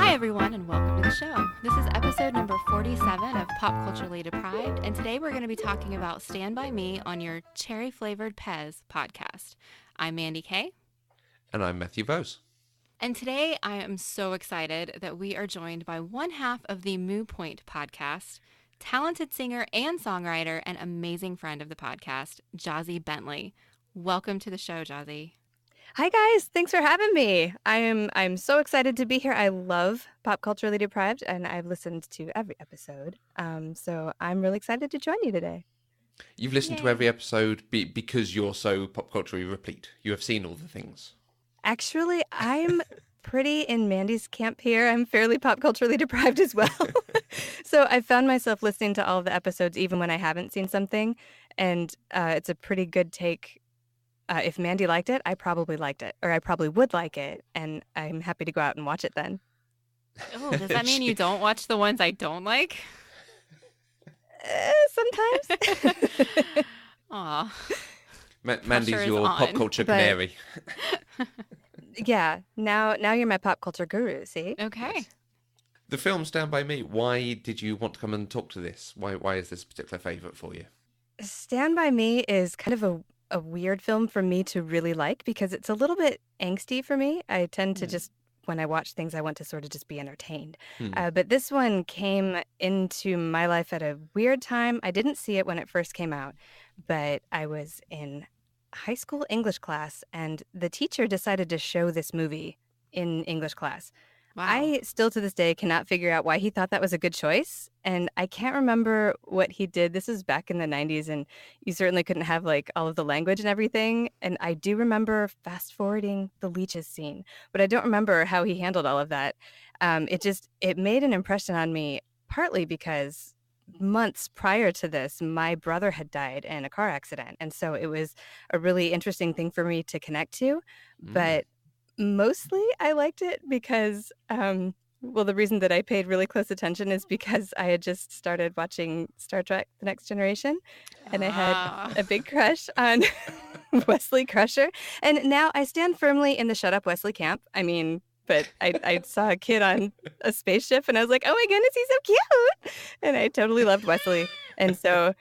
Hi, everyone, and welcome to the show. This is episode number 47 of Pop Culturally Deprived, and today we're going to be talking about Stand By Me on your Cherry Flavored Pez podcast. I'm Mandy Kay. And I'm Matthew Vose. And today I am so excited that we are joined by one half of the Moo Point podcast, talented singer and songwriter and amazing friend of the podcast, Jozi Bentley. Welcome to the show, Jozi. Hi guys, thanks for having me. I'm so excited to be here. I love Pop Culturally Deprived, and I've listened to every episode. So I'm really excited to join you today. You've listened to every episode because you're so pop culturally replete. You have seen all the things. Actually, I'm pretty in Mandy's camp here. I'm fairly pop culturally deprived as well. So I found myself listening to all of the episodes even when I haven't seen something, and it's a pretty good take. If Mandy liked it, I probably liked it, or I probably would like it, and I'm happy to go out and watch it then. Oh, does that mean you don't watch the ones I don't like? Sometimes. Aw. Mandy's your pop culture canary. Yeah, now you're my pop culture guru, see? Okay. Yes. The film Stand By Me, why did you want to come and talk to this? Why is this a particular favourite for you? Stand By Me is kind of a weird film for me to really like because it's a little bit angsty for me. I tend to just, when I watch things, I want to sort of just be entertained. But this one came into my life at a weird time. I didn't see it when it first came out, but I was in high school English class, and the teacher decided to show this movie in English class. Wow. I still to this day cannot figure out why he thought that was a good choice. And I can't remember what he did. This was back in the 90s, and you certainly couldn't have like all of the language and everything. And I do remember fast forwarding the leeches scene, but I don't remember how he handled all of that. It made an impression on me, partly because months prior to this, my brother had died in a car accident. And so it was a really interesting thing for me to connect to. But mostly I liked it because, the reason that I paid really close attention is because I had just started watching Star Trek The Next Generation, and I had a big crush on Wesley Crusher. And now I stand firmly in the Shut Up Wesley camp. I mean, but I saw a kid on a spaceship, and I was like, oh my goodness, he's so cute. And I totally loved Wesley. And so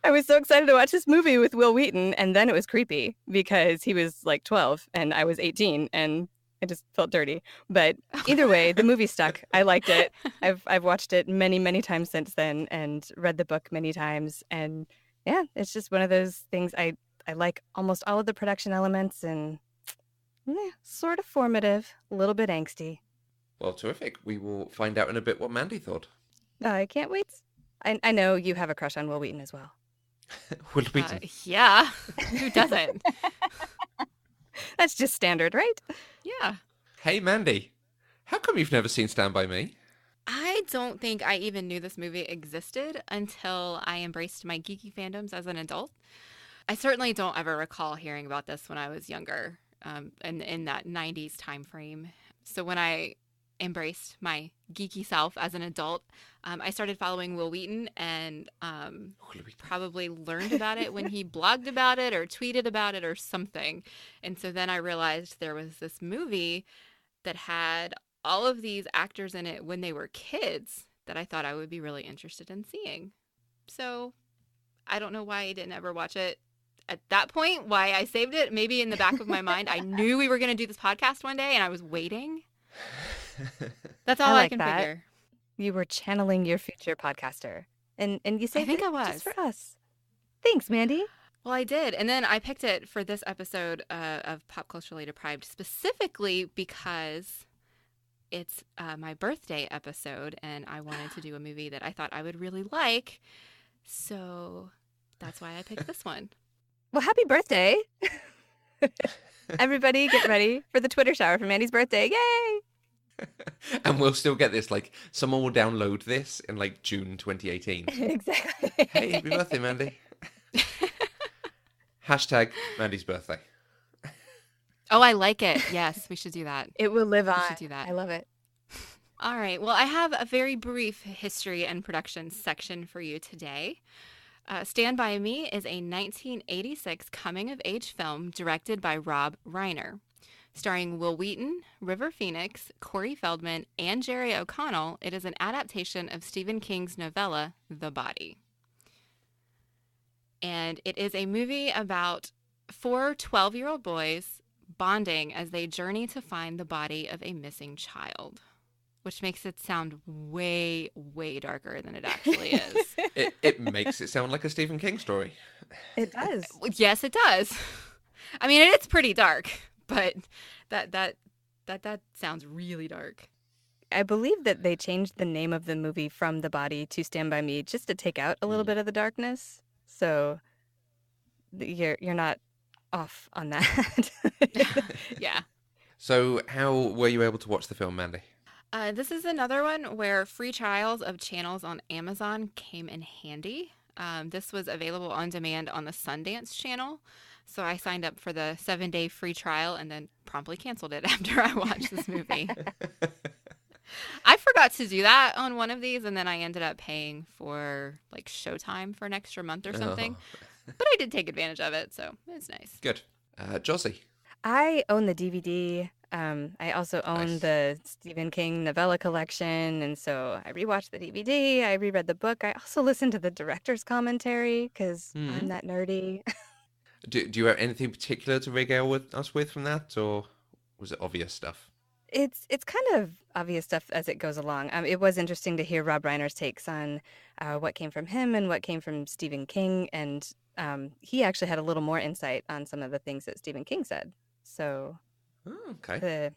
I was so excited to watch this movie with Will Wheaton, and then it was creepy because he was like 12 and I was 18, and I just felt dirty. But either way, the movie stuck. I liked it. I've watched it many, many times since then and read the book many times. And yeah, it's just one of those things. I like almost all of the production elements, and sort of formative, a little bit angsty. Well, terrific. We will find out in a bit what Mandy thought. I can't wait. I know you have a crush on Will Wheaton as well. Will Wheaton? Yeah. Who doesn't? That's just standard, right? Yeah. Hey, Mandy. How come you've never seen Stand By Me? I don't think I even knew this movie existed until I embraced my geeky fandoms as an adult. I certainly don't ever recall hearing about this when I was younger, in that 90s time frame. So when I embraced my geeky self as an adult, I started following Will Wheaton, and probably learned about it when he blogged about it or tweeted about it or something. And so then I realized there was this movie that had all of these actors in it when they were kids that I thought I would be really interested in seeing. So I don't know why I didn't ever watch it at that point, why I saved it. Maybe in the back of my mind, I knew we were going to do this podcast one day and I was waiting. That's all I can figure. You were channeling your future podcaster. And you saved it just for us. Thanks, Mandy. Well, I did. And then I picked it for this episode of Pop Culturally Deprived specifically because it's my birthday episode, and I wanted to do a movie that I thought I would really like. So that's why I picked this one. Well, happy birthday. Everybody get ready for the Twitter shower for Mandy's birthday. Yay! And we'll still get this, like, someone will download this in, like, June 2018. Exactly. Hey, happy birthday, Mandy. Hashtag Mandy's birthday. Oh, I like it. Yes, we should do that. It will live on. We should do that. I love it. All right. Well, I have a very brief history and production section for you today. Stand By Me is a 1986 coming-of-age film directed by Reiner. Starring Will Wheaton, River Phoenix, Corey Feldman, and Jerry O'Connell, it is an adaptation of Stephen King's novella, The Body. And it is a movie about 4 12-year-old boys bonding as they journey to find the body of a missing child, which makes it sound way, way darker than it actually is. It makes it sound like a Stephen King story. It does. Yes, it does. I mean, it's pretty dark, but that sounds really dark. I believe that they changed the name of the movie from The Body to Stand By Me just to take out a little bit of the darkness. So you're not off on that. Yeah. So how were you able to watch the film, Mandy? This is another one where free trials of channels on Amazon came in handy. This was available on demand on the Sundance channel. So I signed up for the 7-day free trial and then promptly canceled it after I watched this movie. I forgot to do that on one of these, and then I ended up paying for like Showtime for an extra month or something. But I did take advantage of it, so it's nice. Good. Jozi? I own the DVD. I also own the Stephen King novella collection, and so I rewatched the DVD. I reread the book. I also listened to the director's commentary because I'm that nerdy. Do you have anything particular to regale us with from that, or was it obvious stuff? It's kind of obvious stuff as it goes along. It was interesting to hear Rob Reiner's takes on what came from him and what came from Stephen King, and he actually had a little more insight on some of the things that Stephen King said. So, okay.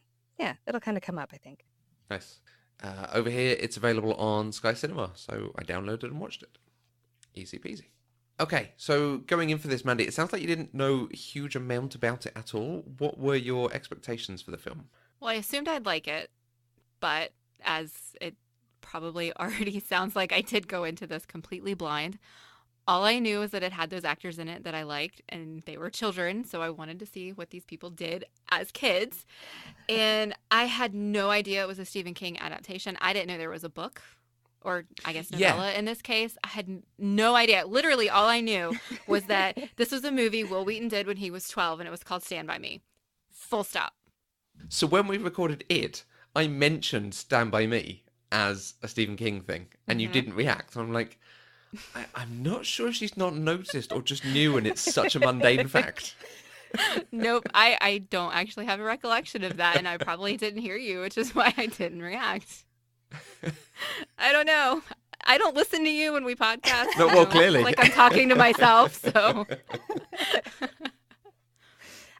It'll kind of come up, I think. Nice. Over here, it's available on Sky Cinema, so I downloaded and watched it. Easy peasy. Okay, so going in for this, Mandy, it sounds like you didn't know a huge amount about it at all. What were your expectations for the film? Well, I assumed I'd like it, but as it probably already sounds like, I did go into this completely blind. All I knew was that it had those actors in it that I liked, and they were children, so I wanted to see what these people did as kids. And I had no idea it was a Stephen King adaptation. I didn't know there was a book, or I guess novella in this case. I had no idea. Literally, all I knew was that this was a movie Will Wheaton did when he was 12, and it was called Stand By Me. Full stop. So when we recorded it, I mentioned Stand By Me as a Stephen King thing, and you didn't react. I'm like, I'm not sure she's not noticed or just knew, and it's such a mundane fact. Nope, I don't actually have a recollection of that, and I probably didn't hear you, which is why I didn't react. I don't know. I don't listen to you when we podcast. No, well, clearly. Like I'm talking to myself, so...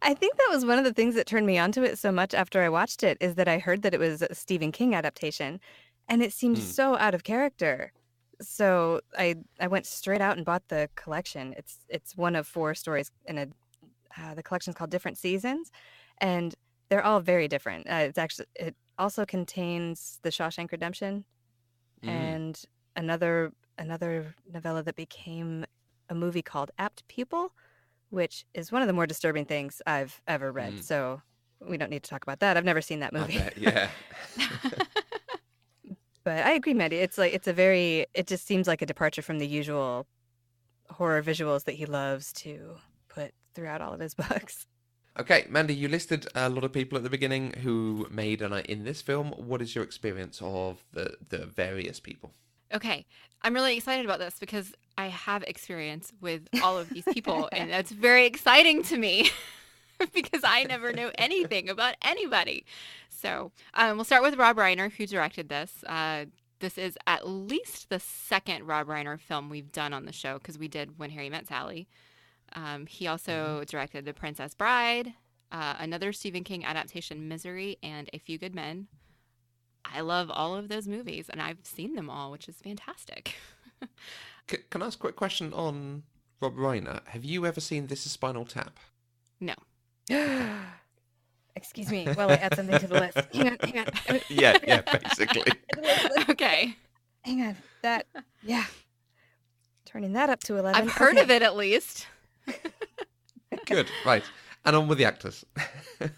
I think that was one of the things that turned me onto it so much after I watched it, is that I heard that it was a Stephen King adaptation, and it seemed so out of character. So I went straight out and bought the collection. It's one of 4 stories in the collection's called Different Seasons, and they're all very different. It also contains The Shawshank Redemption and another novella that became a movie called Apt Pupil, which is one of the more disturbing things I've ever read. So we don't need to talk about that. I've never seen that movie. Yeah. But I agree, Mandy. It just seems like a departure from the usual horror visuals that he loves to put throughout all of his books. Okay, Mandy, you listed a lot of people at the beginning who made and are in this film. What is your experience of the various people? Okay, I'm really excited about this because I have experience with all of these people, and that's very exciting to me because I never know anything about anybody. So we'll start with Rob Reiner, who directed this. This is at least the second Rob Reiner film we've done on the show, because we did When Harry Met Sally. He also directed The Princess Bride, another Stephen King adaptation, Misery, and A Few Good Men. I love all of those movies, and I've seen them all, which is fantastic. Can I ask a quick question on Rob Reiner? Have you ever seen This Is Spinal Tap? No. Excuse me while I add something to the list. Hang on. Yeah, basically. Okay. Hang on. Turning that up to 11. I've heard of it at least. Good, right. And on with the actors.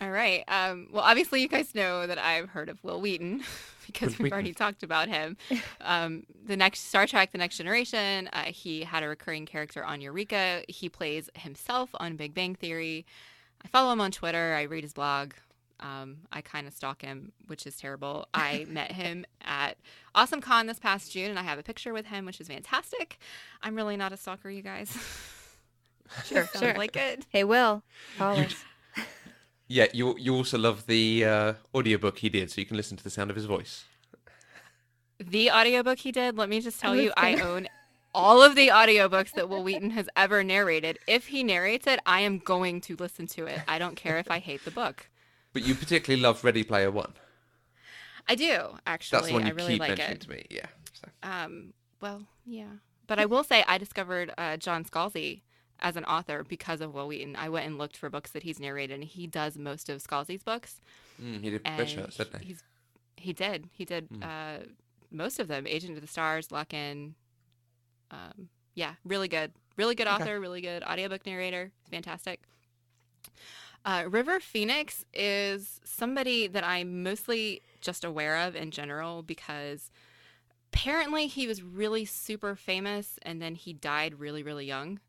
All right. Well, obviously, you guys know that I've heard of Will Wheaton because we've already talked about him. The next Star Trek, The Next Generation, he had a recurring character on Eureka. He plays himself on Big Bang Theory. I follow him on Twitter. I read his blog. I kind of stalk him, which is terrible. I met him at Awesome Con this past June, and I have a picture with him, which is fantastic. I'm really not a stalker, you guys. Sure. Like it. Hey, Will, call us. Yeah, you also love the audiobook he did, so you can listen to the sound of his voice. The audiobook he did, let me just tell you, I own all of the audiobooks that Will Wheaton has ever narrated. If he narrates it, I am going to listen to it. I don't care if I hate the book. But you particularly love Ready Player One. I do, actually. That's the one you I really keep like mentioning it. to me, yeah. So. Well, yeah. But I will say I discovered John Scalzi as an author because of Will Wheaton. I went and looked for books that he's narrated, and he does most of Scalzi's books. He did Redshirts, didn't he? He did. He did most of them. Agent of the Stars, Luckin. Yeah, really good. Really good author, really good audiobook narrator. Fantastic. River Phoenix is somebody that I'm mostly just aware of in general because apparently he was really super famous and then he died really, really young.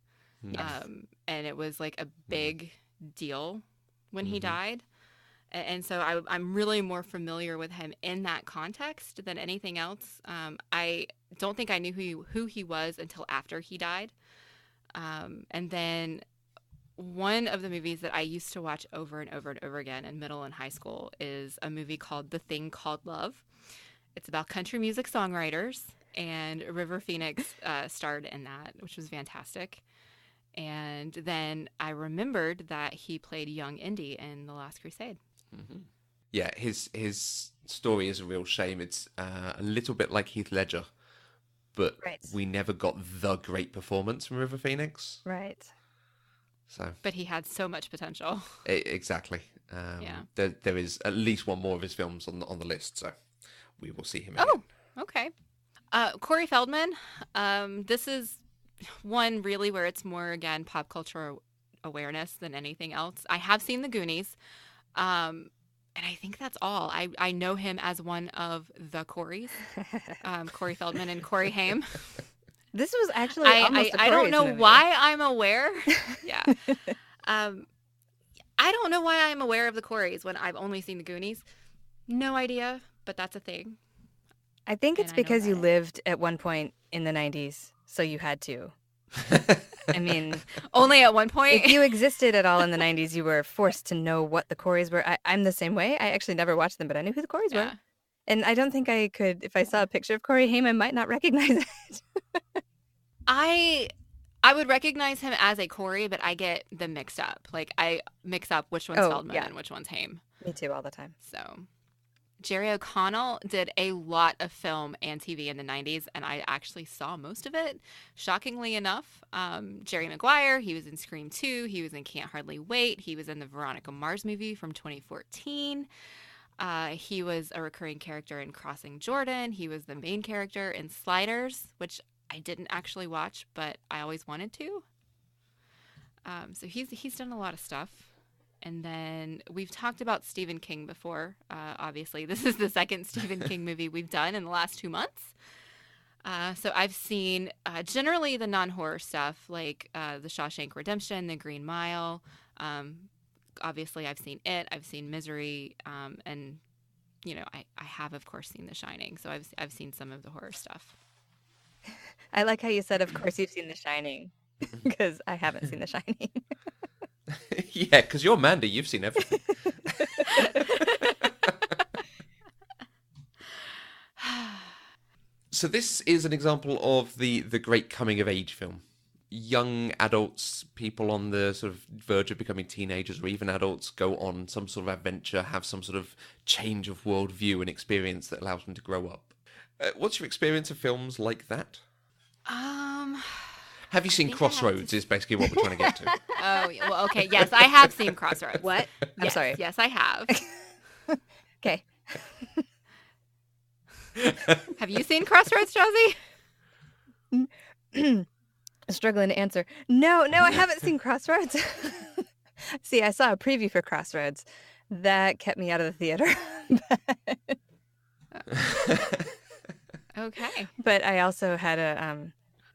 Yes. And it was like a big deal when he died. And so I'm really more familiar with him in that context than anything else. I don't think I knew who he was until after he died. And then one of the movies that I used to watch over and over and over again in middle and high school is a movie called The Thing Called Love. It's about country music songwriters, and River Phoenix starred in that, which was fantastic. And then I remembered that he played young Indy in The Last Crusade. Yeah, his story is a real shame. It's a little bit like Heath Ledger, but we never got the great performance from River Phoenix. Right. So, but he had so much potential. Exactly. There is at least one more of his films on the list, so we will see him again. Oh, okay. Corey Feldman. This is one really where it's more, again, pop culture awareness than anything else. I have seen The Goonies, and I think that's all. I know him as one of the Coreys, Corey Feldman and Corey Haim. This was actually almost a I don't Corey's know movie. why I'm aware. Yeah. I don't know why I'm aware of the Coreys when I've only seen The Goonies. No idea, but that's a thing. I think it's because you lived at one point in the 90s, so you had to. I mean, only at one point. If you existed at all in the 90s, you were forced to know what the Coreys were. I'm the same way. I actually never watched them, but I knew who the Coreys were. And I don't think I could, if I saw a picture of Corey Haim, I might not recognize it. I would recognize him as a Corey, but I get them mixed up. Like, I mix up which one's Feldman and which one's Haim. Me too, all the time. So, Jerry O'Connell did a lot of film and TV in the 90s, and I actually saw most of it, shockingly enough. Jerry Maguire, he was in Scream 2. He was in Can't Hardly Wait. He was in the Veronica Mars movie from 2014. He was a recurring character in Crossing Jordan. He was the main character in Sliders, which I didn't actually watch, but I always wanted to. So he's done a lot of stuff. And then we've talked about Stephen King before. Obviously, this is the second Stephen King movie we've done in the last 2 months. So I've seen generally the non-horror stuff, like The Shawshank Redemption, The Green Mile. Obviously, I've seen It. I've seen Misery. And, you know, I have, of course, seen The Shining. So I've seen some of the horror stuff. I like how you said, of course, you've seen The Shining, because I haven't seen The Shining. Yeah, because you're Mandy. You've seen everything. So this is an example of the great coming-of-age film. Young adults, people on the sort of verge of becoming teenagers or even adults, go on some sort of adventure, have some sort of change of worldview and experience that allows them to grow up. What's your experience of films like that? Have you seen Crossroads is basically what we're trying to get to. Oh, well, okay. Yes, I have seen Crossroads. What? I'm sorry. Yes, I have. Okay. Have you seen Crossroads, Jozi? Struggling to answer. No, I haven't seen Crossroads. See, I saw a preview for Crossroads. That kept me out of the theater. Okay. But I also had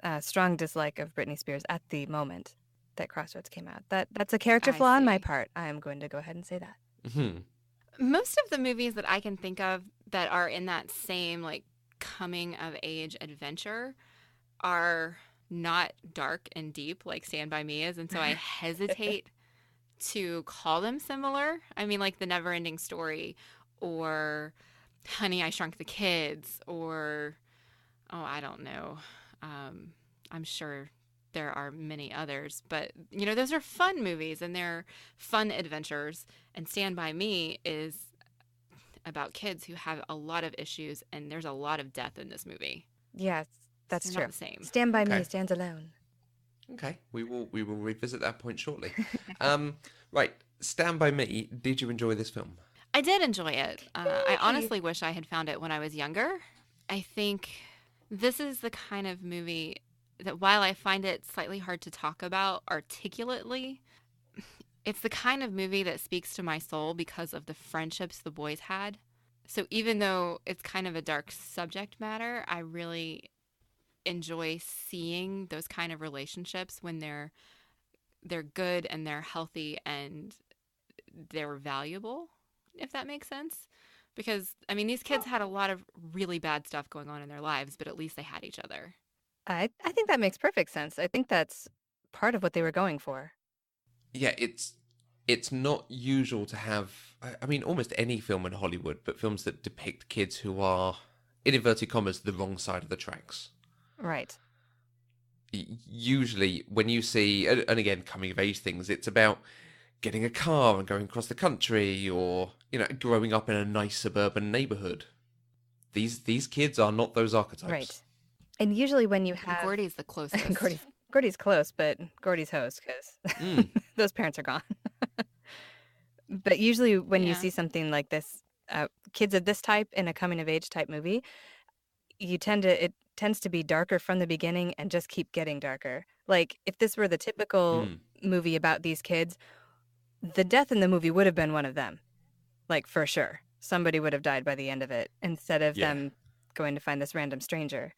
a strong dislike of Britney Spears at the moment that Crossroads came out. That's a character flaw on my part. I am going to go ahead and say that. Mm-hmm. Most of the movies that I can think of that are in that same like coming of age adventure are not dark and deep like Stand By Me is, and so I hesitate to call them similar. I mean, like The Neverending Story or Honey, I Shrunk the Kids, or oh, I don't know. I'm sure there are many others, but you know, those are fun movies and they're fun adventures. And Stand By Me is about kids who have a lot of issues, and there's a lot of death in this movie. Yes, that's They're true. not the same. Stand By Me Okay. stands alone. Okay, we will revisit that point shortly. Right, Stand By Me. Did you enjoy this film? I did enjoy it. I Yay! honestly wish I had found it when I was younger. I think this is the kind of movie that while I find it slightly hard to talk about articulately, it's the kind of movie that speaks to my soul because of the friendships the boys had. So even though it's kind of a dark subject matter, I really enjoy seeing those kind of relationships when they're good and they're healthy and they're valuable, if that makes sense. Because I mean, these kids had a lot of really bad stuff going on in their lives, but at least they had each other. I think that makes perfect sense. I think that's part of what they were going for. Yeah, it's not usual to have. I mean, almost any film in Hollywood, but films that depict kids who are, in inverted commas, the wrong side of the tracks. Right. Usually, when you see, and again, coming of age things, it's about getting a car and going across the country, or growing up in a nice suburban neighborhood. These kids are not those archetypes. Right. And usually when you And have Gordy's the closest. Gordy's close, but Gordy's host because those parents are gone. But usually when you Yeah. see something like this, kids of this type in a coming of age type movie, it tends to be darker from the beginning and just keep getting darker. Like if this were the typical movie about these kids, the death in the movie would have been one of them. Like for sure. Somebody would have died by the end of it instead of them going to find this random stranger.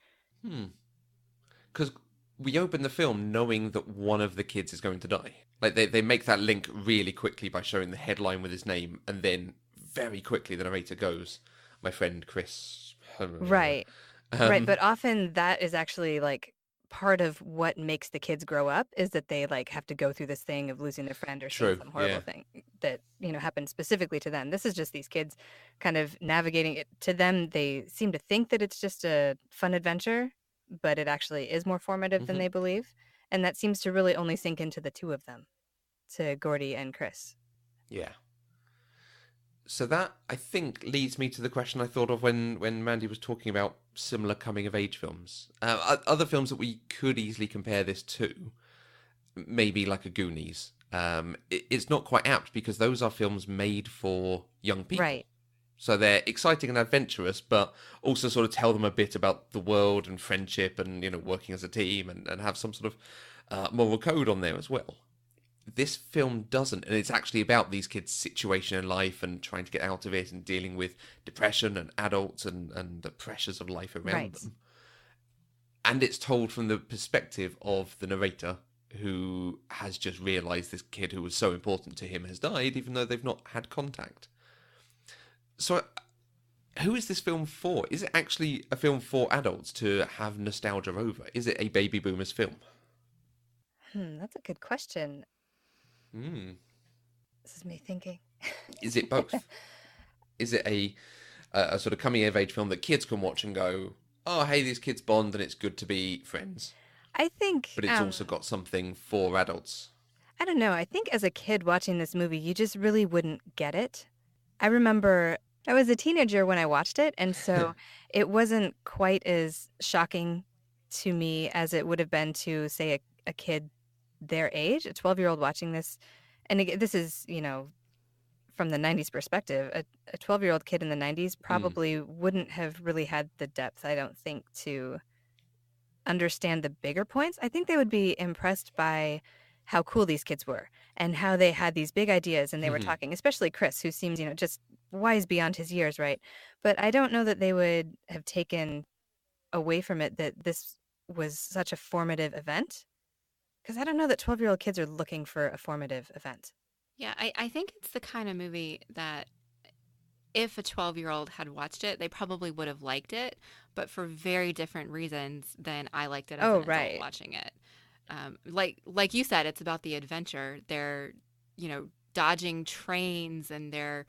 Because we open the film knowing that one of the kids is going to die. Like they make that link really quickly by showing the headline with his name, and then very quickly the narrator goes, "My friend Chris." Right. Right, but often that is actually like part of what makes the kids grow up is that they like have to go through this thing of losing their friend or seeing some horrible thing that happened specifically to them. This is just these kids kind of navigating it. To them, they seem to think that it's just a fun adventure, but it actually is more formative than they believe, and that seems to really only sink into the two of them, to Gordy and Chris. Yeah. So that, I think, leads me to the question I thought of when Mandy was talking about similar coming-of-age films. Other films that we could easily compare this to, maybe like a Goonies. It's not quite apt because those are films made for young people. Right. So they're exciting and adventurous, but also sort of tell them a bit about the world and friendship and, working as a team and have some sort of moral code on there as well. This film doesn't, and it's actually about these kids' situation in life and trying to get out of it and dealing with depression and adults and the pressures of life around them. And it's told from the perspective of the narrator, who has just realised this kid who was so important to him has died, even though they've not had contact. So, who is this film for? Is it actually a film for adults to have nostalgia over? Is it a baby boomers film? That's a good question. This is me thinking. Is it both? Is it a sort of coming of age film that kids can watch and go, oh, hey, these kids bond and it's good to be friends? I think... But it's also got something for adults. I don't know. I think as a kid watching this movie, you just really wouldn't get it. I remember I was a teenager when I watched it, and so it wasn't quite as shocking to me as it would have been to, say, a kid their age, a 12-year-old watching this. And again, this is, from the 90s perspective, a 12-year-old kid in the 90s probably wouldn't have really had the depth, I don't think, to understand the bigger points. I think they would be impressed by how cool these kids were and how they had these big ideas and they were talking, especially Chris, who seems, just wise beyond his years, right? But I don't know that they would have taken away from it that this was such a formative event. Because I don't know that 12-year-old kids are looking for a formative event. Yeah, I think it's the kind of movie that if a 12-year-old had watched it, they probably would have liked it, but for very different reasons than I liked it as an adult watching it. Like you said, it's about the adventure. They're, dodging trains, and they're,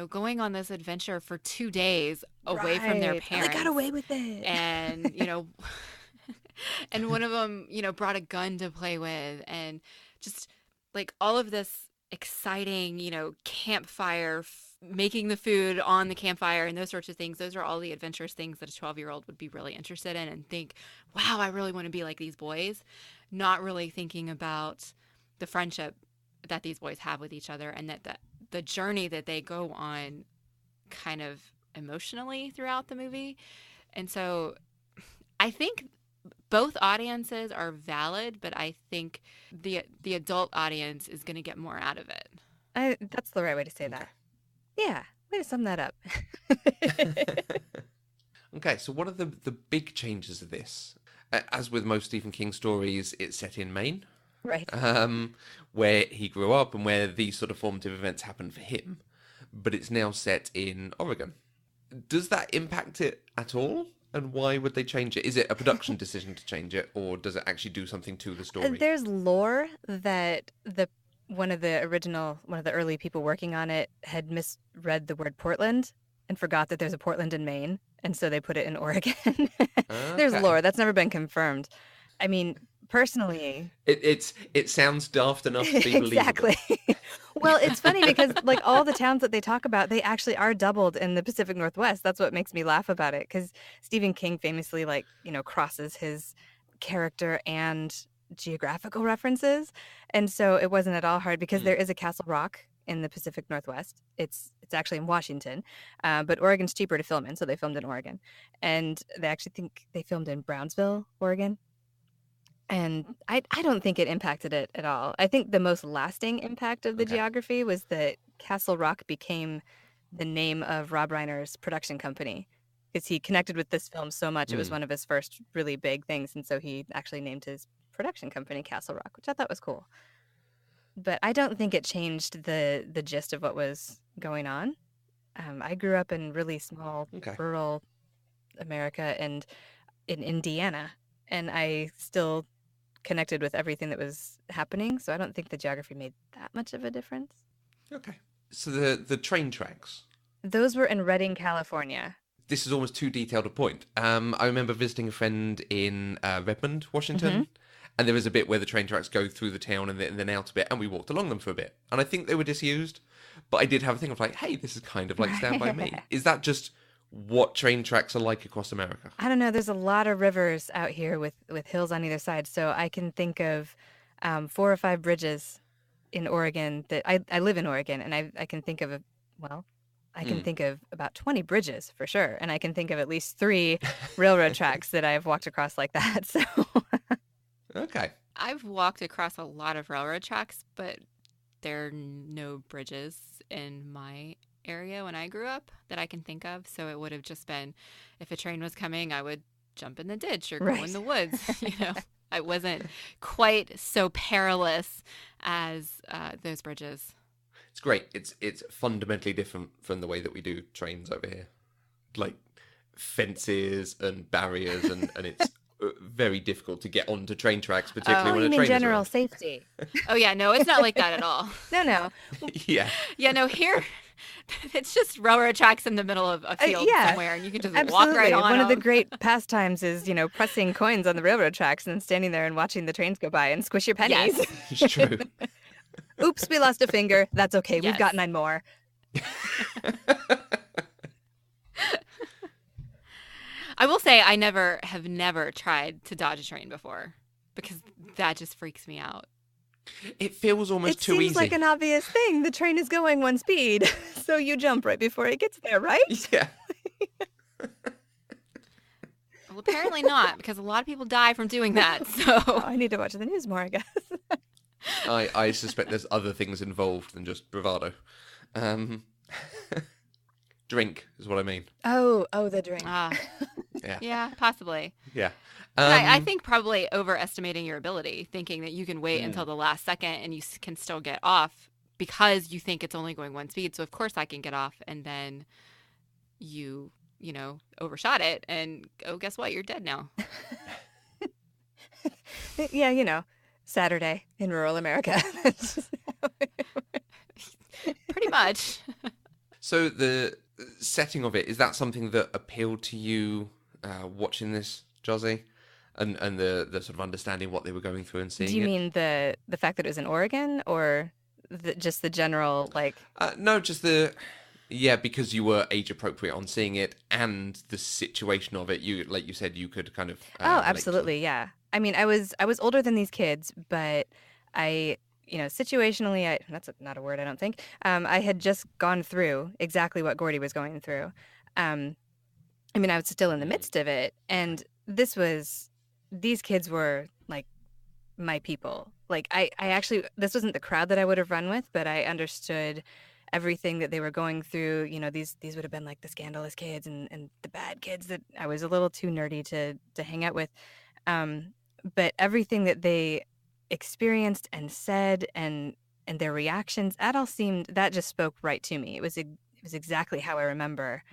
going on this adventure for 2 days away from their parents. They got away with it. And, and one of them, brought a gun to play with, and just like all of this exciting, campfire, making the food on the campfire and those sorts of things. Those are all the adventurous things that a 12-year-old would be really interested in and think, wow, I really want to be like these boys. Not really thinking about the friendship that these boys have with each other, and that the journey that they go on kind of emotionally throughout the movie. And so I think both audiences are valid, but I think the adult audience is going to get more out of it. That's the right way to say that. Yeah, way to sum that up. Okay, so what are the big changes of this? As with most Stephen King stories, it's set in Maine. Right. Where he grew up and where these sort of formative events happened for him. But it's now set in Oregon. Does that impact it at all? And why would they change it? Is it a production decision to change it, or does it actually do something to the story? There's lore that one of the early people working on it had misread the word Portland and forgot that there's a Portland in Maine, and so they put it in Oregon. There's lore that's never been confirmed. I mean, personally, it sounds daft enough to be believable. Exactly. Well, it's funny because like all the towns that they talk about, they actually are doubled in the Pacific Northwest. That's what makes me laugh about it, because Stephen King famously crosses his character and geographical references, and so it wasn't at all hard because there is a Castle Rock in the Pacific Northwest. It's actually in Washington, but Oregon's cheaper to film in, so they filmed in Oregon, and they actually think they filmed in Brownsville, Oregon. And I don't think it impacted it at all. I think the most lasting impact of the geography was that Castle Rock became the name of Rob Reiner's production company, because he connected with this film so much. It was one of his first really big things, and so he actually named his production company Castle Rock, which I thought was cool. But I don't think it changed the gist of what was going on. I grew up in really small rural America and in Indiana, and I still connected with everything that was happening, so I don't think the geography made that much of a difference. Okay. So the train tracks. Those were in Redding, California. This is almost too detailed a point. I remember visiting a friend in Redmond, Washington, and there was a bit where the train tracks go through the town and then out a bit, and we walked along them for a bit. And I think they were disused, but I did have a thing of like, hey, this is kind of like Stand By Me. Is that just what train tracks are like across America? I don't know. There's a lot of rivers out here with hills on either side. So I can think of 4 or 5 bridges in Oregon that I live in Oregon, and I can think of think of about 20 bridges for sure. And I can think of at least 3 railroad tracks that I've walked across like that. So okay. I've walked across a lot of railroad tracks, but there are no bridges in my area when I grew up that I can think of. So it would have just been, if a train was coming, I would jump in the ditch or go in the woods. I wasn't quite so perilous as those bridges. It's great. It's fundamentally different from the way that we do trains over here, like fences and barriers, and it's very difficult to get onto train tracks, particularly when a train is around. General safety. Oh yeah, no, it's not like that at all. No. Yeah. Yeah, no, here it's just railroad tracks in the middle of a field somewhere, and you can just walk right on. One of the great pastimes is, pressing coins on the railroad tracks and then standing there and watching the trains go by and squish your pennies. Yes. It's true. Oops, we lost a finger. That's okay. We've got 9 more. I will say I have never tried to dodge a train before, because that just freaks me out. It feels almost too easy. It seems like an obvious thing. The train is going one speed, so you jump right before it gets there, right? Yeah. Well, apparently not, because a lot of people die from doing that. So I need to watch the news more, I guess. I suspect there's other things involved than just bravado. Drink is what I mean. Oh, the drink. Yeah, possibly. Yeah. I think probably overestimating your ability, thinking that you can wait until the last second and you can still get off because you think it's only going one speed. So of course I can get off, and then you know, overshot it, and oh, guess what? You're dead now. Yeah, you know, Saturday in rural America. That's just how it works. Pretty much. So the setting of it, is that something that appealed to you watching this, Jozi? And the sort of understanding what they were going through and seeing Do you it? mean the fact that it was in Oregon, or just the general, like... No, just because you were age appropriate on seeing it and the situation of it. You, like you said, you could kind of Oh, relate to absolutely, yeah. I mean, I was older than these kids, but I, you know, situationally, that's not a word, I don't think. I had just gone through exactly what Gordy was going through. I mean, I was still in the midst of it, and these kids were like my people. Like I actually, this wasn't the crowd that I would have run with, but I understood everything that they were going through. You know, these would have been like the scandalous kids and the bad kids that I was a little too nerdy to hang out with. But everything that they experienced and said and their reactions, that just spoke right to me. It was exactly how I remember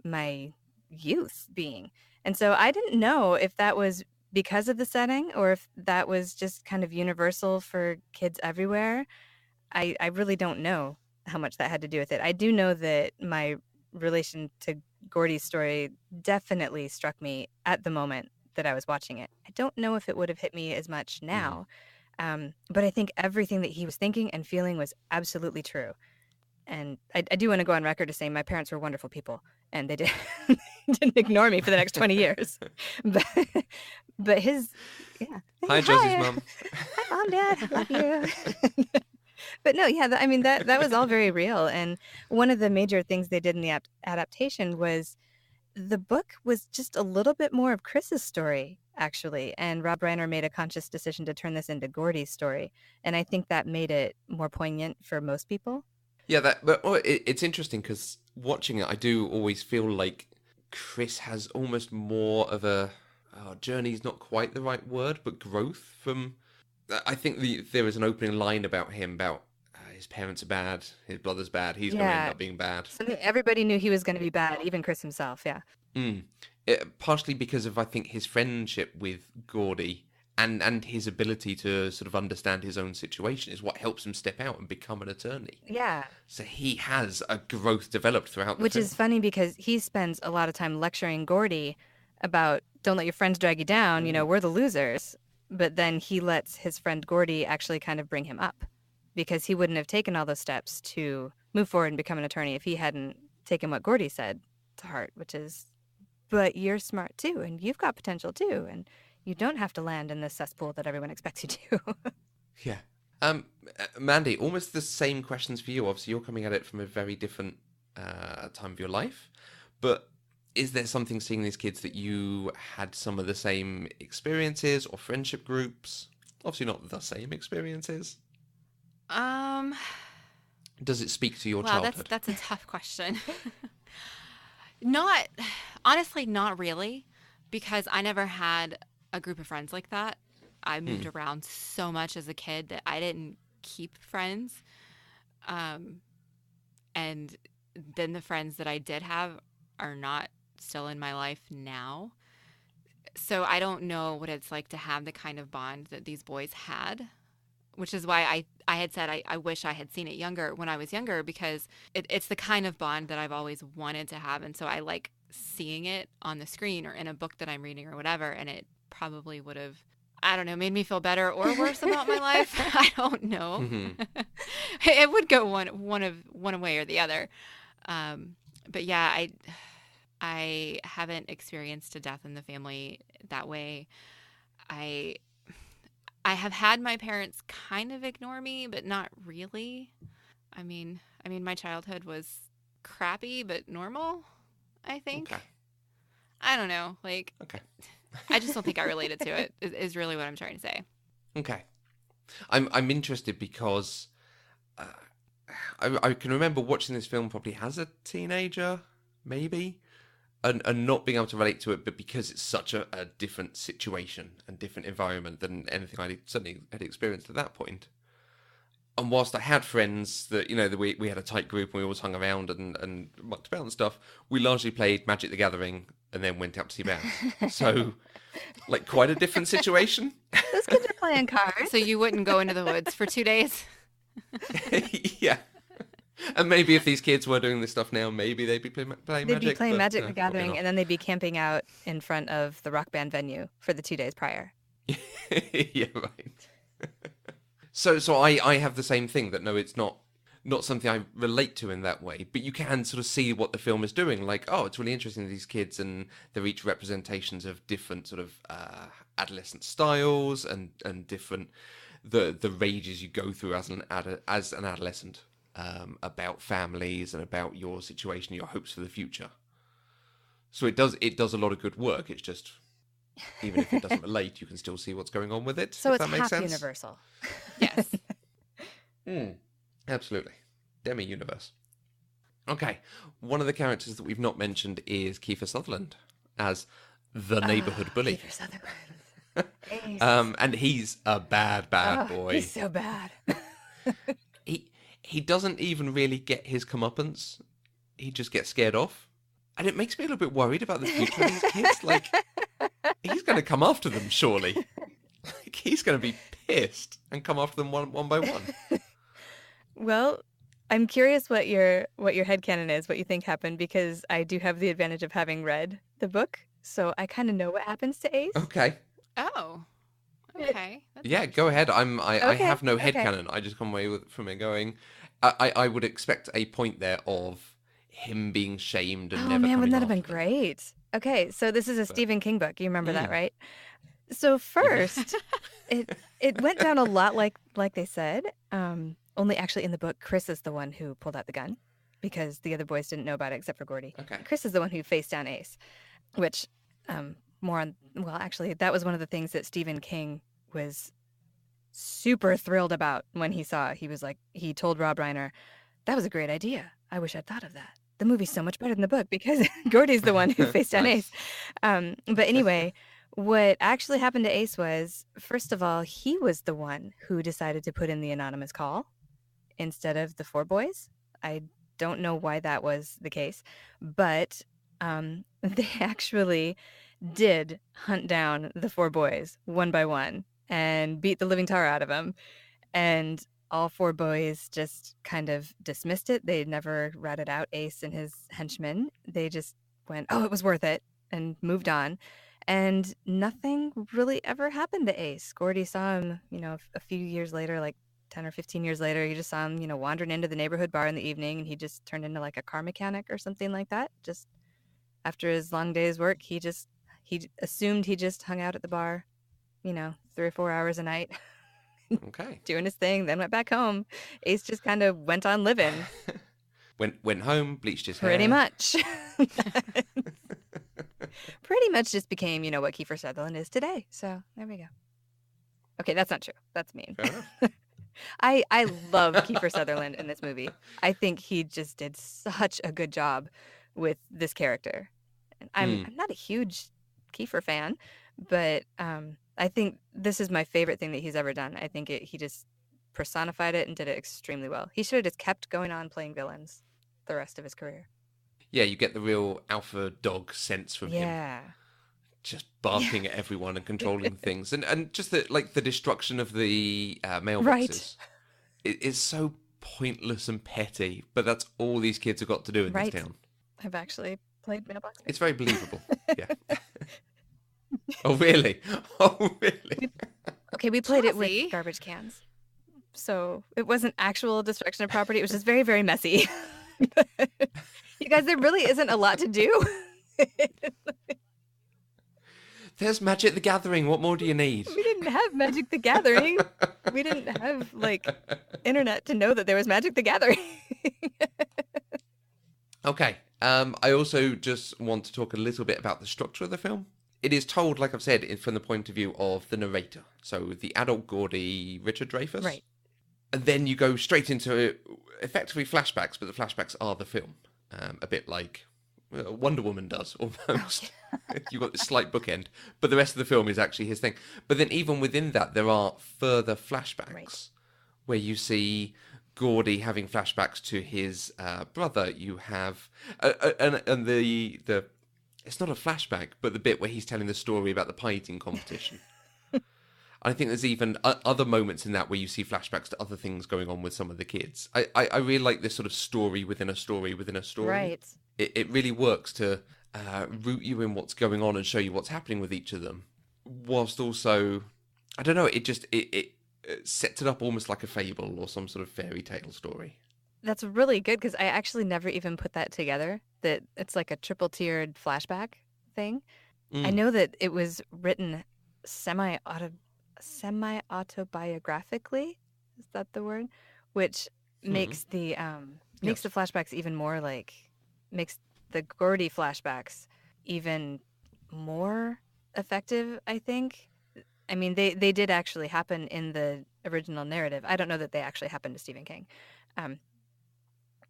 my youth being. And so I didn't know if that was because of the setting or if that was just kind of universal for kids everywhere. I really don't know how much that had to do with it. I do know that my relation to Gordy's story definitely struck me at the moment that I was watching it. I don't know if it would have hit me as much now, but I think everything that he was thinking and feeling was absolutely true. And I do want to go on record to say my parents were wonderful people, and they didn't ignore me for the next 20 years. But his, yeah. Hi, Jozis' mum. Hi, Mom, Dad. I love you. But no, yeah, I mean, that was all very real. And one of the major things they did in the adaptation was the book was just a little bit more of Chris's story, actually. And Rob Reiner made a conscious decision to turn this into Gordy's story. And I think that made it more poignant for most people. Yeah, it's interesting because watching it, I do always feel like Chris has almost more of a journey's not quite the right word, but growth from. I think there is an opening line about him about his parents are bad, his brother's bad, he's going to end up being bad. Everybody knew he was going to be bad, even Chris himself. Yeah. Partially because of, I think, his friendship with Gordy and his ability to sort of understand his own situation is what helps him step out and become an attorney. Yeah. So he has a growth developed throughout the Which film. is funny because he spends a lot of time lecturing Gordy about don't let your friends drag you down, you know, we're the losers. But then he lets his friend Gordy actually kind of bring him up because he wouldn't have taken all those steps to move forward and become an attorney if he hadn't taken what Gordy said to heart, which is, but you're smart too, and you've got potential too, and you don't have to land in this cesspool that everyone expects you to. Yeah. Mandy, almost the same questions for you. Obviously, you're coming at it from a very different time of your life, but is there something seeing these kids that you had some of the same experiences or friendship groups? Obviously not the same experiences. Does it speak to your childhood? That's a tough question. Honestly, not really, because I never had a group of friends like that. I moved around so much as a kid that I didn't keep friends. And then the friends that I did have are not still in my life now. So I don't know what it's like to have the kind of bond that these boys had, which is why I had said I wish I had seen it when I was younger, because it's the kind of bond that I've always wanted to have. And so I like seeing it on the screen or in a book that I'm reading or whatever. And it probably would have, I don't know, made me feel better or worse about my life. I don't know. Mm-hmm. It would go one way or the other. But yeah, I haven't experienced a death in the family that way. I have had my parents kind of ignore me, but not really. I mean, my childhood was crappy, but normal, I think. Okay. I don't know. Like, okay. I just don't think I related to it, is really what I'm trying to say. Okay. I'm interested because I can remember watching this film probably as a teenager, maybe, and not being able to relate to it, but because it's such a different situation and different environment than anything I certainly had experienced at that point. And whilst I had friends that, that we had a tight group and we always hung around and mucked about and stuff, we largely played Magic the Gathering and then went out to see bands. So, like, quite a different situation. Those kids are playing cards. So you wouldn't go into the woods for 2 days? Yeah. And maybe if these kids were doing this stuff now, maybe they'd be playing Magic. They'd be playing Magic the probably Gathering, not. and then they'd be camping out in front of the rock band venue for the 2 days prior. Yeah, right. So I have the same thing that no, it's not something I relate to in that way, but you can sort of see what the film is doing. Like, oh, it's really interesting, these kids, and they're each representations of different sort of adolescent styles and different the rages you go through as an adolescent, about families and about your situation, your hopes for the future. So it does a lot of good work. It's just, even if it doesn't relate, you can still see what's going on with it. So if it's that makes half sense. universal. Yes. Absolutely. Demi-universe. Okay, one of the characters that we've not mentioned is Kiefer Sutherland as the neighborhood bully. Kiefer Sutherland. Ace. And he's a bad boy. He's so bad. He doesn't even really get his comeuppance. He just gets scared off. And it makes me a little bit worried about the future of these kids. Like, he's going to come after them, surely. Like, he's going to be pissed and come after them one by one. Well, I'm curious what your headcanon is, what you think happened, because I do have the advantage of having read the book, so I kind of know what happens to Ace. Okay. Oh. Okay. That's Yeah, go ahead. I Okay, have no okay. headcanon. I just come away from it going, I would expect a point there of him being shamed and Oh never man, coming wouldn't that have been after them. great? Okay, so this is a Stephen King book. You remember that, right? So first, it went down a lot like they said. Only actually in the book, Chris is the one who pulled out the gun because the other boys didn't know about it except for Gordy. Okay. Chris is the one who faced down Ace, which more on. Well, actually, that was one of the things that Stephen King was super thrilled about when he saw it. He was like, he told Rob Reiner, "That was a great idea. I wish I'd thought of that. The movie's so much better than the book because Gordy's the one who faced down Nice. Ace." But anyway, what actually happened to Ace was, first of all, he was the one who decided to put in the anonymous call instead of the 4 boys. I don't know why that was the case, but they actually did hunt down the 4 boys one by one and beat the living tar out of them. And all 4 boys just kind of dismissed it. They never ratted out Ace and his henchmen. They just went, "Oh, it was worth it," and moved on. And nothing really ever happened to Ace. Gordy saw him, a few years later, like 10 or 15 years later. He just saw him, wandering into the neighborhood bar in the evening, and he just turned into like a car mechanic or something like that. Just after his long day's work, he assumed he just hung out at the bar, 3 or 4 hours a night. Okay. Doing his thing, then went back home. Ace just kind of went on living. Went home, bleached his hair. Pretty much. Pretty much just became, what Kiefer Sutherland is today. So there we go. Okay, that's not true. That's mean. Fair enough. I love Kiefer Sutherland in this movie. I think he just did such a good job with this character. And I'm not a huge Kiefer fan, but I think this is my favorite thing that he's ever done. I think he just personified it and did it extremely well. He should have just kept going on playing villains the rest of his career. Yeah, you get the real alpha dog sense from him. Yeah. Just barking at everyone and controlling things. And just the destruction of the mailboxes. Right. It is so pointless and petty, but that's all these kids have got to do in Right. this town. I've actually played Mailbox. It's very believable. Yeah. Oh, really? Oh, really? Okay, we played it Jozi. with garbage cans. So it wasn't actual destruction of property. It was just very, very messy. You guys, there really isn't a lot to do. There's Magic the Gathering. What more do you need? We didn't have Magic the Gathering. We didn't have, internet to know that there was Magic the Gathering. Okay. I also just want to talk a little bit about the structure of the film. It is told, like I've said, from the point of view of the narrator. So the adult Gordy, Richard Dreyfuss. Right. And then you go straight into effectively flashbacks, but the flashbacks are the film. A bit like Wonder Woman does, almost. You've got this slight bookend, but the rest of the film is actually his thing. But then even within that, there are further flashbacks, where you see Gordy having flashbacks to his brother. You have and the it's not a flashback, but the bit where he's telling the story about the pie eating competition. I think there's even other moments in that where you see flashbacks to other things going on with some of the kids. I really like this sort of story within a story within a story. Right. It really works to root you in what's going on and show you what's happening with each of them, whilst also, I don't know, it sets it up almost like a fable or some sort of fairy tale story. That's really good because I actually never even put that together, that it's like a triple tiered flashback thing. I know that it was written semi-autobiographically. Is that the word? Which makes the makes the flashbacks even more like, makes the Gordy flashbacks even more effective, I think. I mean, they did actually happen in the original narrative. I don't know that they actually happened to Stephen King.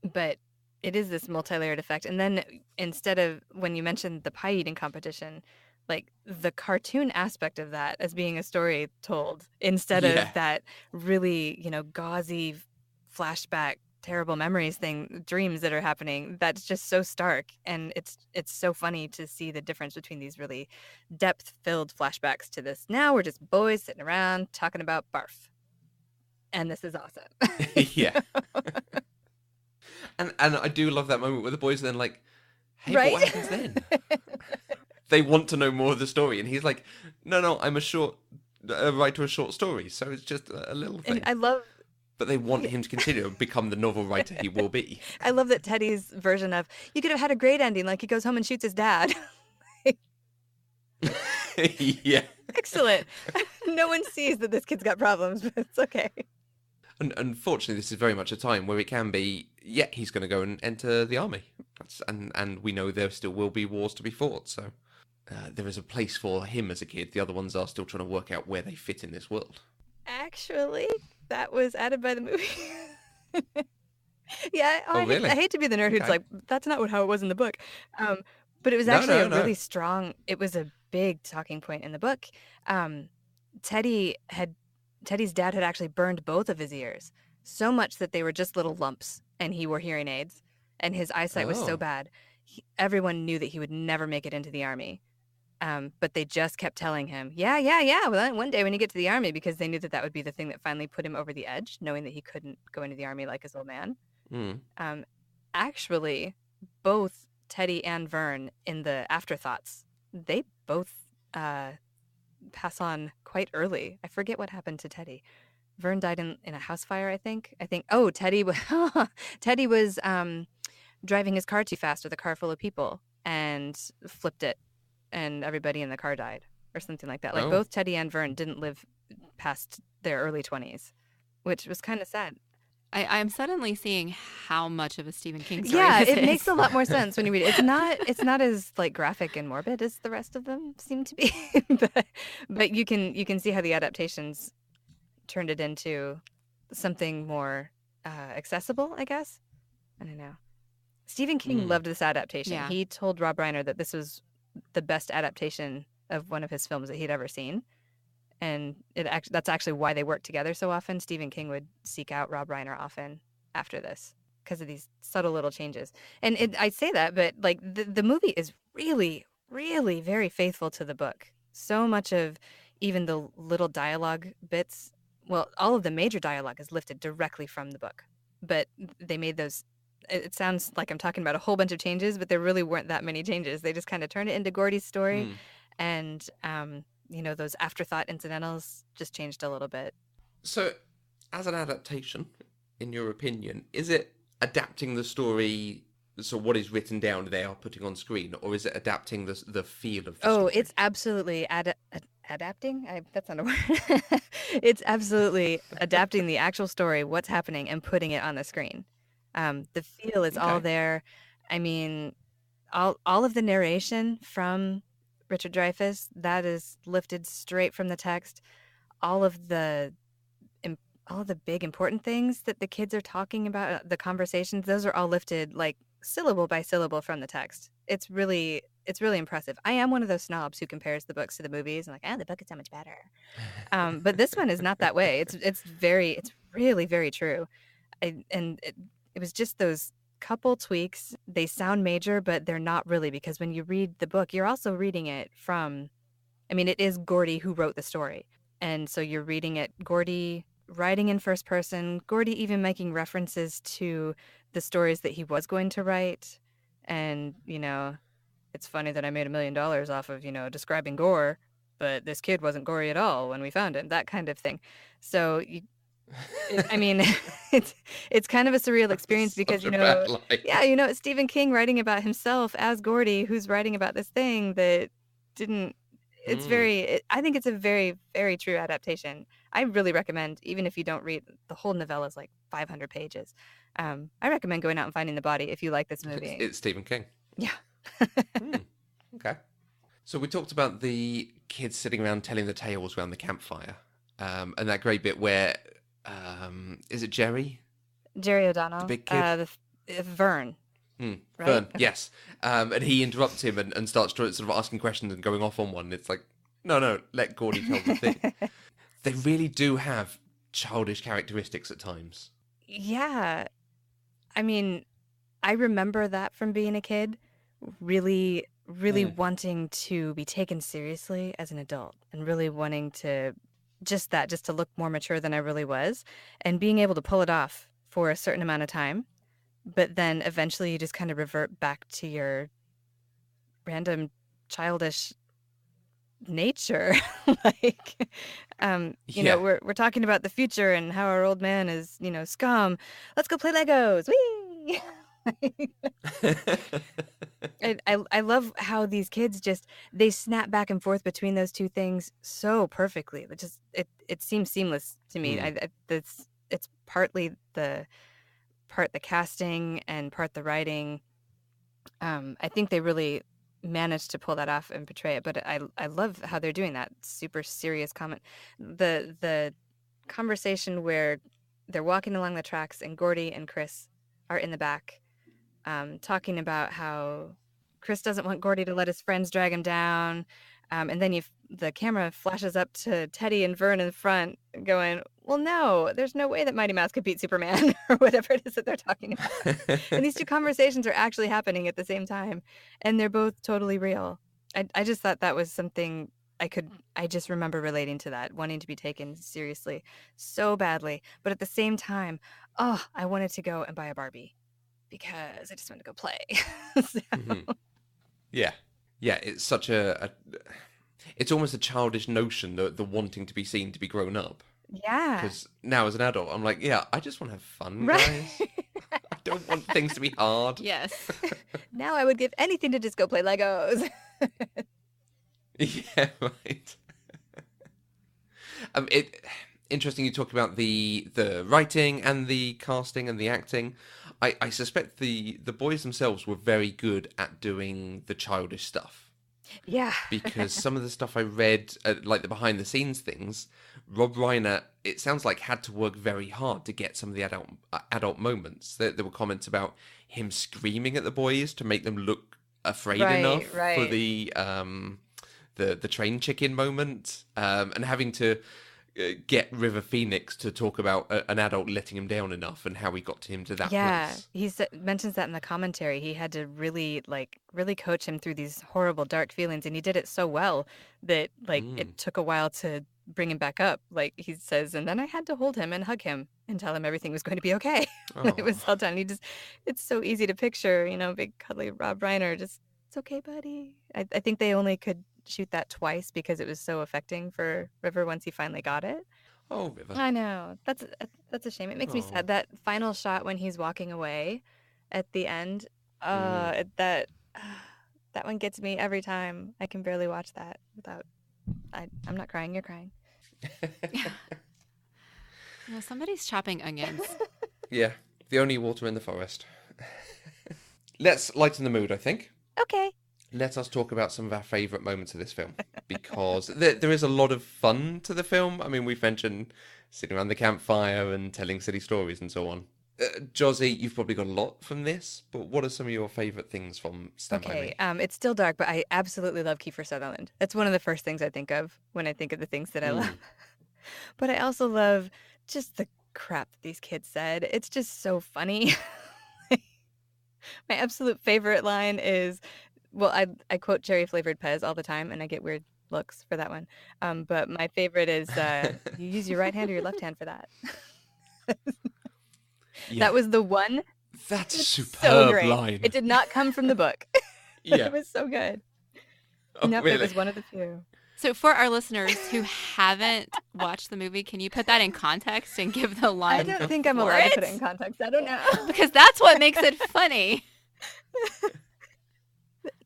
But it is this multi-layered effect. And then instead of, when you mentioned the pie eating competition, like the cartoon aspect of that as being a story told instead of that really, gauzy flashback, terrible memories thing, dreams that are happening, that's just so stark. And it's so funny to see the difference between these really depth-filled flashbacks to this. Now we're just boys sitting around talking about barf. And this is awesome. Yeah. And I do love that moment where the boys are then like, hey, Right? but what happens then? They want to know more of the story. And he's like, no, I'm a writer of a short story. So it's just a little thing. And I love... But they want him to continue and become the novel writer he will be. I love that Teddy's version of, you could have had a great ending, like he goes home and shoots his dad. Yeah. Excellent. No one sees that this kid's got problems, but it's okay. And unfortunately, this is very much a time where it can be, he's going to go and enter the army. And we know there still will be wars to be fought. So there is a place for him as a kid. The other ones are still trying to work out where they fit in this world. Actually, that was added by the movie. Yeah, Really? I hate to be the nerd who's Okay. like, that's not how it was in the book. But it was actually No. really strong, it was a big talking point in the book. Teddy's dad had actually burned both of his ears, so much that they were just little lumps, and he wore hearing aids, and his eyesight was so Oh. bad. Everyone knew that he would never make it into the army. But they just kept telling him, yeah. Well, one day when you get to the army, because they knew that would be the thing that finally put him over the edge, knowing that he couldn't go into the army like his old man. Actually, both Teddy and Vern in the afterthoughts, they both pass on quite early. I forget what happened to Teddy. Vern died in a house fire, I think. Teddy was driving his car too fast with a car full of people and flipped it, and everybody in the car died or something like that. Like both Teddy and Vern didn't live past their early 20s, which was kind of sad. I'm suddenly seeing how much of a Stephen King story Yeah, this it is. makes a lot more sense when you read it. It's not as like graphic and morbid as the rest of them seem to be, but you can see how the adaptations turned it into something more accessible, I guess. I don't know. Stephen King loved this adaptation. Yeah. He told Rob Reiner that this was the best adaptation of one of his films that he'd ever seen. And that's actually why they worked together so often. Stephen King would seek out Rob Reiner often after this because of these subtle little changes. And I say that, but like the movie is really, really very faithful to the book. So much of even the little dialogue bits, well, all of the major dialogue is lifted directly from the book. But they made those, it sounds like I'm talking about a whole bunch of changes, but there really weren't that many changes. They just kind of turned it into Gordy's story. And, those afterthought incidentals just changed a little bit. So, as an adaptation, in your opinion, is it adapting the story, so what is written down they are putting on screen, or is it adapting the feel of the story? It's absolutely adapting? That's not a word. It's absolutely adapting the actual story, what's happening, and putting it on the screen. The feel is all there. I mean, all of the narration from Richard Dreyfuss, that is lifted straight from the text. All of the big important things that the kids are talking about, the conversations, those are all lifted like syllable by syllable from the text. It's really it's really impressive. I am one of those snobs who compares the books to the movies and like, the book is so much better. But this one is not that way. It's really very true. It was just those couple tweaks. They sound major, but they're not really, because when you read the book, you're also reading it from, I mean, it is Gordy who wrote the story. And so you're reading it, Gordy writing in first person, Gordy even making references to the stories that he was going to write. And, it's funny that I made $1 million off of, describing gore, but this kid wasn't gory at all when we found him, that kind of thing. So, I mean, it's kind of a surreal experience because, it's Stephen King writing about himself as Gordy, who's writing about this thing that didn't. It's I think it's a very, very true adaptation. I really recommend, even if you don't read, the whole novella is like 500 pages. I recommend going out and finding the body if you like this movie. It's Stephen King. Yeah. Okay. So we talked about the kids sitting around telling the tales around the campfire. And that great bit where, is it Jerry? Jerry O'Donnell. The big kid? Vern. Right? Vern, Okay. yes. And he interrupts him and starts sort of asking questions and going off on one. It's like, no, let Gordy tell the thing. They really do have childish characteristics at times. Yeah. I mean, I remember that from being a kid, really wanting to be taken seriously as an adult and really wanting to just to look more mature than I really was, and being able to pull it off for a certain amount of time. But then eventually you just kind of revert back to your random childish nature. Like, we're talking about the future and how our old man is, scum. Let's go play Legos. Whee! I love how these kids they snap back and forth between those two things so perfectly. It seems seamless to me. It's partly the casting and part the writing. I think they really managed to pull that off and portray it, but I love how they're doing that super serious comment. The conversation where they're walking along the tracks and Gordy and Chris are in the back, talking about how Chris doesn't want Gordy to let his friends drag him down, and then the camera flashes up to Teddy and Vern in front going, well, no, there's no way that Mighty Mouse could beat Superman, or whatever it is that they're talking about. And these two conversations are actually happening at the same time, and they're both totally real. I just thought that was something I just remember relating to that, wanting to be taken seriously so badly. But at the same time, I wanted to go and buy a Barbie because I just wanted to go play. So. Mm-hmm. Yeah, it's such it's almost a childish notion, the wanting to be seen to be grown up. Yeah. Because now as an adult, I'm like, I just want to have fun, right. guys. I don't want things to be hard. Yes. Now I would give anything to just go play Legos. Yeah, right. Interesting you talk about the writing and the casting and the acting. I suspect the boys themselves were very good at doing the childish stuff. Yeah. Because some of the stuff I read, like the behind the scenes things, Rob Reiner, it sounds like, had to work very hard to get some of the adult moments. There were comments about him screaming at the boys to make them look afraid enough for the train chicken moment, and having to get River Phoenix to talk about an adult letting him down enough and how he got to him to that place. He mentions that in the commentary. He had to really coach him through these horrible, dark feelings, and he did it so well that it took a while to bring him back up. Like he says, and then I had to hold him and hug him and tell him everything was going to be okay. It was all done. It's so easy to picture, big cuddly Rob Reiner, just, it's okay, buddy. I think they only could shoot that twice because it was so affecting for River once he finally got it. Oh, River. I know. That's a shame. It makes me sad. That final shot when he's walking away at the end, that one gets me every time. I can barely watch that without... I'm not crying, you're crying. Somebody's chopping onions. Yeah, the only water in the forest. Let's lighten the mood, I think. Okay. Let us talk about some of our favourite moments of this film, because there is a lot of fun to the film. I mean, we've mentioned sitting around the campfire and telling silly stories and so on. Jozi, you've probably got a lot from this, but what are some of your favourite things from Stand By Me? Okay, it's still dark, but I absolutely love Kiefer Sutherland. That's one of the first things I think of when I think of the things that I love. Mm. But I also love just the crap that these kids said. It's just so funny. My absolute favorite line is, well, I quote cherry flavored Pez all the time, and I get weird looks for that one. But my favorite is, you use your right hand or your left hand for that. Yeah, That was the one. that's a It's so superb great. line. It did not come from the book. Yeah. It was so good. Oh, Nope, really? it was one of the few. So for our listeners who haven't watched the movie, can you put that in context and give the I line don't think I'm for allowed to put it in context. I don't know. Because that's what makes it funny.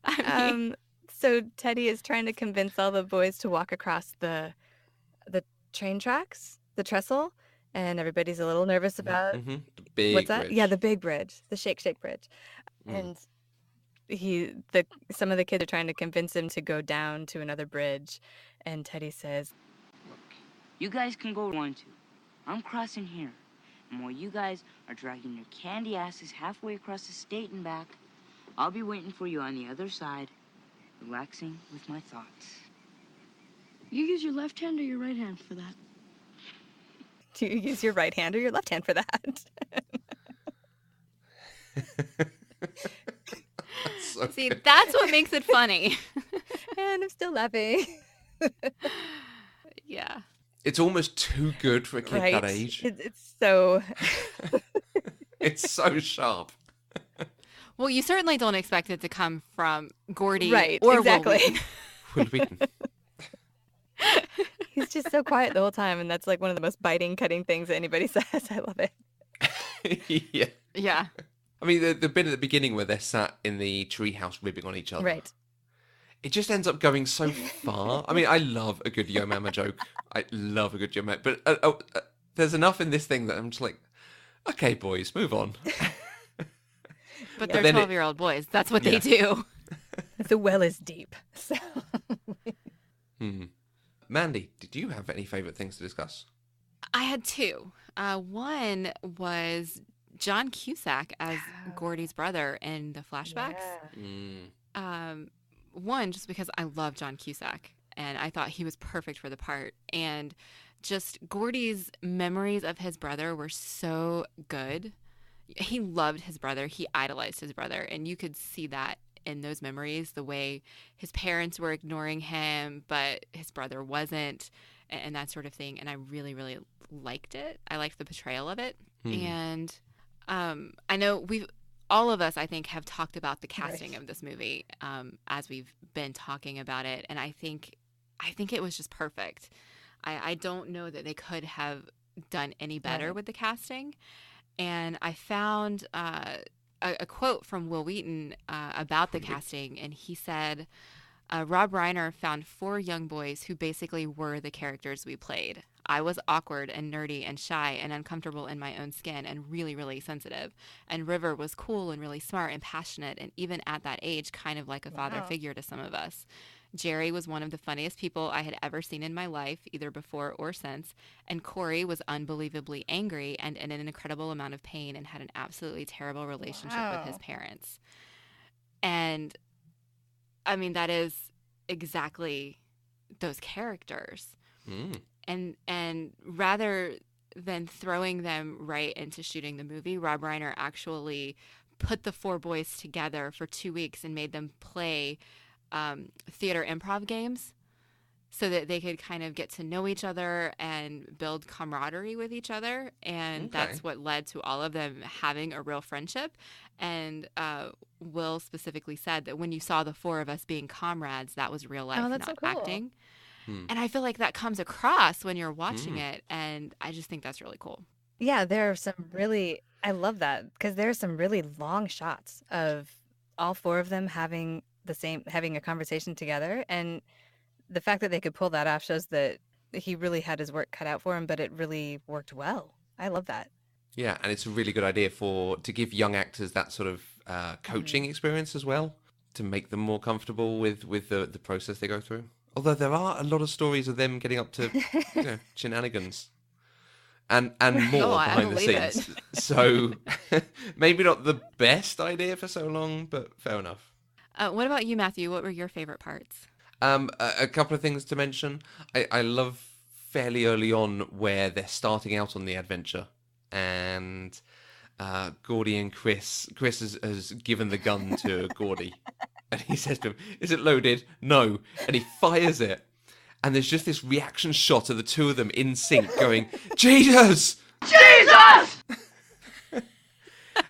I mean, So Teddy is trying to convince all the boys to walk across the train tracks, the trestle, and everybody's a little nervous about Mm-hmm. The big what's that? bridge. Yeah, the big bridge, the shake bridge. Mm. And some of the kids are trying to convince him to go down to another bridge, and Teddy says, Look, you guys can go one, two. I'm crossing here. And while you guys are dragging your candy asses halfway across the state and back, I'll be waiting for you on the other side, relaxing with my thoughts. You use your left hand or your right hand for that? "Do you use your right hand or your left hand for that?" So see, good. that's what makes it funny. And I'm still laughing. Yeah. It's almost too good for a kid Right? that age. It's so. It's so sharp. Well, you certainly don't expect it to come from Gordy Right, or Will exactly. Wheaton. Will Wheaton. He's just so quiet the whole time, and that's like one of the most biting, cutting things that anybody says. I love it. Yeah. Yeah. I mean, the bit at the beginning where they're sat in the treehouse ribbing on each other. Right. It just ends up going so far. I mean, I love a good Yo Mama joke. I love a good Yo Mama. But there's enough in this thing that I'm just like, okay, boys, move on. But Yeah. they're Then it- 12-year-old boys. That's what Yeah. they do. The well is deep. So. Hmm. Mandy, did you have any favourite things to discuss? I had two. One was John Cusack as Gordy's brother in the flashbacks. One, just because I love John Cusack and I thought he was perfect for the part. And just Gordy's memories of his brother were so good. He loved his brother. He idolized his brother. And you could see that in those memories, the way his parents were ignoring him, but his brother wasn't, and that sort of thing. And I really, really liked it. I liked the portrayal of it. And I know all of us, I think, have talked about the casting of this movie as we've been talking about it. And I think it was just perfect. I don't know that they could have done any better with the casting. And I found a quote from Will Wheaton about the casting, and he said, Rob Reiner found 4 young boys who basically were the characters we played. I was awkward and nerdy and shy and uncomfortable in my own skin and really, really sensitive. And River was cool and really smart and passionate, and even at that age, kind of like a father figure to some of us. Jerry was one of the funniest people I had ever seen in my life, either before or since. And Corey was unbelievably angry and in an incredible amount of pain and had an absolutely terrible relationship with his parents. And I mean, that is exactly those characters. And rather than throwing them right into shooting the movie, Rob Reiner actually put the 4 boys together for 2 weeks and made them play theater improv games so that they could kind of get to know each other and build camaraderie with each other. And that's what led to all of them having a real friendship. And Will specifically said that when you saw the 4 of us being comrades, that was real life, that's not so cool. acting. And I feel like that comes across when you're watching it. And I just think that's really cool. Yeah, there are some really, I love that, because there are some really long shots of all 4 of them having a conversation together. And the fact that they could pull that off shows that he really had his work cut out for him, but it really worked well. I love that. Yeah, and it's a really good idea to give young actors that sort of coaching experience as well, to make them more comfortable with the process they go through. Although there are a lot of stories of them getting up to shenanigans. and more Oh, I behind the believe it. scenes. So maybe not the best idea for so long, but fair enough. What about you, Matthew? What were your favorite parts? A couple of things to mention. I love fairly early on where they're starting out on the adventure, and Gordy and Chris has given the gun to Gordy, and he says to him, "Is it loaded?" "No," and he fires it, and there's just this reaction shot of the two of them in sync, going, "Jesus, Jesus!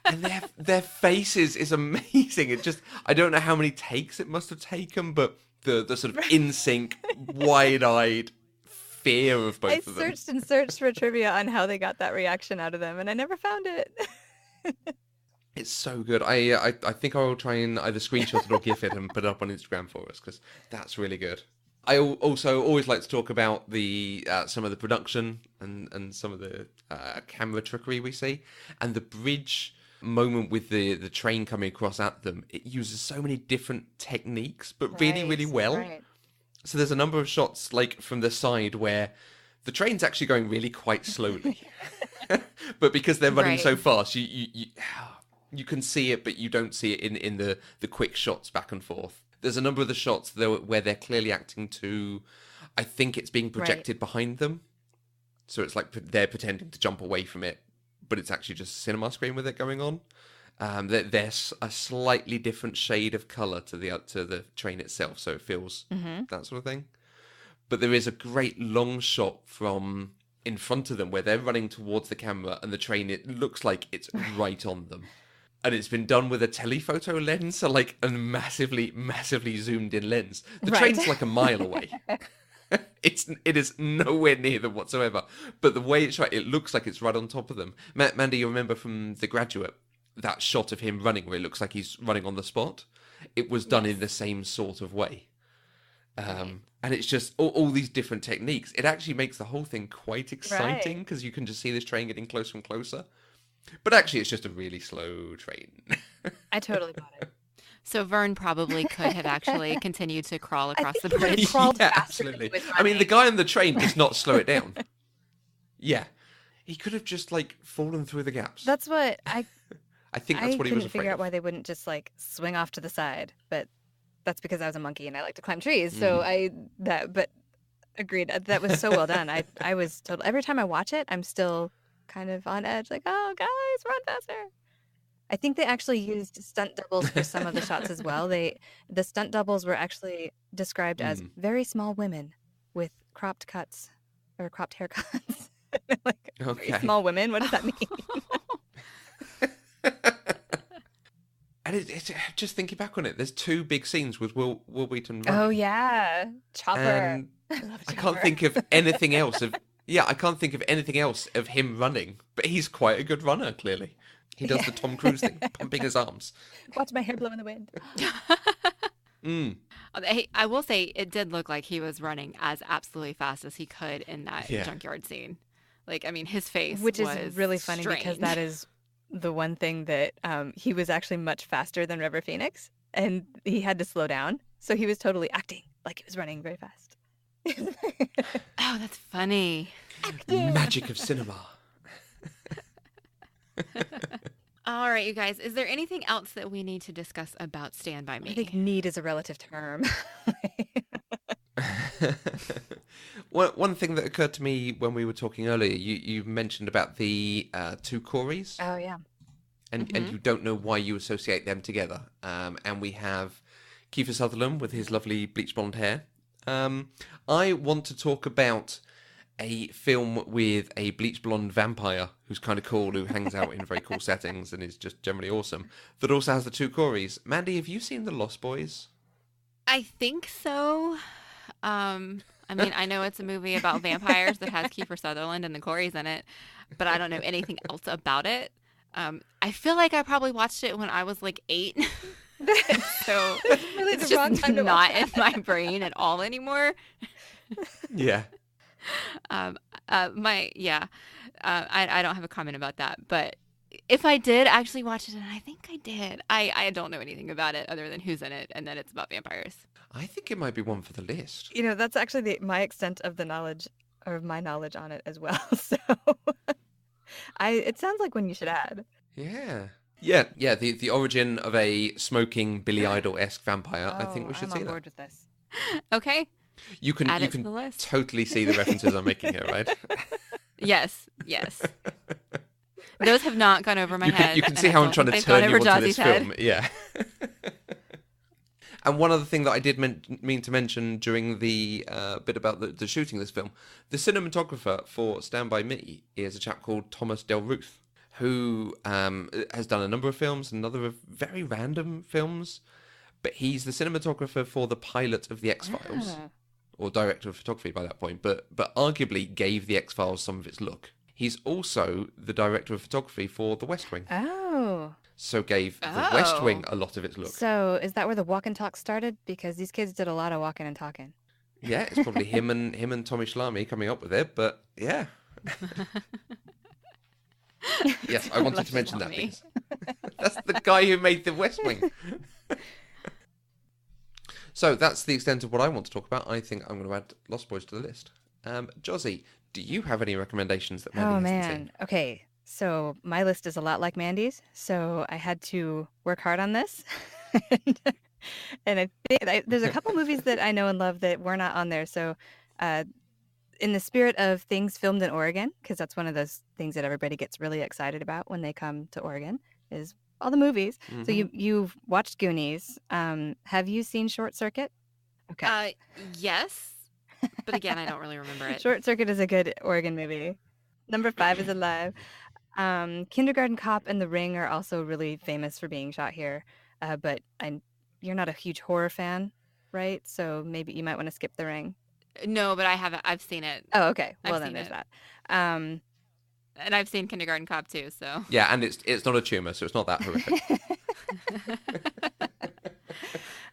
and their faces is amazing. It just, I don't know how many takes it must have taken, but the sort of in sync, wide-eyed fear of both of them. I searched and searched for trivia on how they got that reaction out of them, and I never found it. It's so good. I think I will try and either screenshot it or GIF it and put it up on Instagram for us, because that's really good. I also always like to talk about the some of the production and some of the camera trickery we see, and the bridge moment with the train coming across at them. It uses so many different techniques, but really well. Right. So there's a number of shots like from the side where the train's actually going really quite slowly, but because they're running Right. so fast, you can see it, but you don't see it in the quick shots back and forth. There's a number of the shots though where they're clearly acting to, I think it's being projected behind them, so it's like they're pretending to jump away from it, but it's actually just a cinema screen with it going on. There's a slightly different shade of color to the train itself, so it feels that sort of thing. But there is a great long shot from in front of them where they're running towards the camera, and the train, it looks like it's right on them. And it's been done with a telephoto lens, so like a massively zoomed in lens. The train's like a mile away. It is nowhere near them whatsoever. But the way it's shot, it looks like it's right on top of them. Mandy, you remember from The Graduate, that shot of him running where it looks like he's running on the spot? It was done in the same sort of way. And it's just all these different techniques. It actually makes the whole thing quite exciting because you can just see this train getting closer and closer. But actually, it's just a really slow train. I totally bought it. So Vern probably could have actually continued to crawl across the think he bridge. crawled Yeah, faster than he absolutely. was I mean, the running. guy on the train does not slow it down. Yeah. He could have just, like, fallen through the gaps. That's what I think that's what he was couldn't afraid figure out of. why they wouldn't just like swing off to the side, but that's because I was a monkey and I like to climb trees. So but agreed. That was so well done. I was total. Every time I watch it, I'm still kind of on edge, like, oh guys, run faster. I think they actually used stunt doubles for some of the shots as well. The stunt doubles were actually described as very small women with cropped cuts or cropped haircuts. Like, Okay. very small women. What does that mean? And it's just thinking back on it, there's two big scenes with Will Wheaton Oh running. yeah, Chopper. And I love I can't Chopper. think of anything else I can't think of anything else of him running, but he's quite a good runner, clearly. He does the Tom Cruise thing, pumping his arms. Watch my hair blow in the wind. I will say it did look like he was running as absolutely fast as he could in that junkyard scene. Like, I mean, his face Which was is really funny because strange. that is the one thing that he was actually much faster than River Phoenix, and he had to slow down. So he was totally acting like he was running very fast. Oh, that's funny. Magic of cinema. All right, you guys. Is there anything else that we need to discuss about Stand By Me? I think need is a relative term. One thing that occurred to me when we were talking earlier, you mentioned about the two Coreys, Oh yeah. and you don't know why you associate them together. And we have Kiefer Sutherland with his lovely bleach blonde hair. I want to talk about a film with a bleach blonde vampire who's kind of cool, who hangs out in very cool settings and is just generally awesome, that also has the two Coreys. Mandy, have you seen The Lost Boys? I think so. I mean, I know it's a movie about vampires that has Kiefer Sutherland and the Coreys in it, but I don't know anything else about it. I feel like I probably watched it when I was like 8. So Really it's the wrong just time to not watch in my brain at all anymore. Yeah. I don't have a comment about that, but if I did actually watch it, and I think I did, I don't know anything about it other than who's in it and that it's about vampires. I think it might be one for the list. You know, that's actually my extent of the knowledge of my knowledge on it as well. So it sounds like one you should add. Yeah. Yeah. The origin of a smoking Billy Idol-esque vampire. I think we should I'm see on that. board with this. Okay. You can Add it to the list. totally see the references I'm making here, right? Yes. Those have not gone over my head. You can and see I how I'm don't trying to think they've turn gone you over onto this Jozi's head. film. Yeah. And one other thing that I did mean to mention during the bit about the shooting of this film, the cinematographer for Stand By Me is a chap called Thomas Del Ruth, who has done a number of films, another of very random films, but he's the cinematographer for the pilot of The X-Files, or director of photography by that point, but arguably gave The X-Files some of its look. He's also the director of photography for The West Wing. Oh. So gave The West Wing a lot of its look. So is that where the walk and talk started? Because these kids did a lot of walking and talking. Yeah, it's probably him and Tommy Shalami coming up with it, but yeah. Yes, I wanted to mention that because that's the guy who made The West Wing. So that's the extent of what I want to talk about. I think I'm going to add Lost Boys to the list. Josie, do you have any recommendations that Mandy hasn't seen? Okay. So my list is a lot like Mandy's, so I had to work hard on this. and I think there's a couple movies that I know and love that were not on there. So in the spirit of things filmed in Oregon, because that's one of those things that everybody gets really excited about when they come to Oregon, is all the movies. Mm-hmm. So you've watched Goonies. Have you seen Short Circuit? Okay. Yes. But again, I don't really remember it. Short Circuit is a good Oregon movie. Number 5 is Alive. Kindergarten Cop and The Ring are also really famous for being shot here. But you're not a huge horror fan, right? So maybe you might want to skip The Ring. No, but I haven't. I've seen it. Oh, okay. Well, then there's that. And I've seen Kindergarten Cop too, so. Yeah, and it's not a tumor, so it's not that horrific.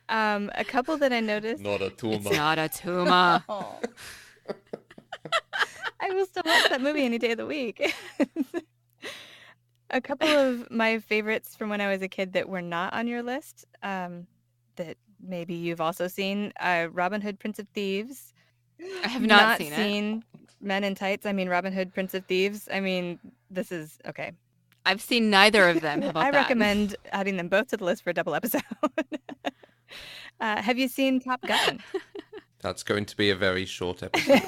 A couple that I noticed. Not a tumor. It's not a tumor. I will still watch that movie any day of the week. A couple of my favorites from when I was a kid that were not on your list, that maybe you've also seen, Robin Hood, Prince of Thieves. I have not seen Men in Tights. I mean, Robin Hood, Prince of Thieves. I mean, this is okay. I've seen neither of them. How about I that? recommend adding them both to the list for a double episode. Have you seen Top Gun? That's going to be a very short episode.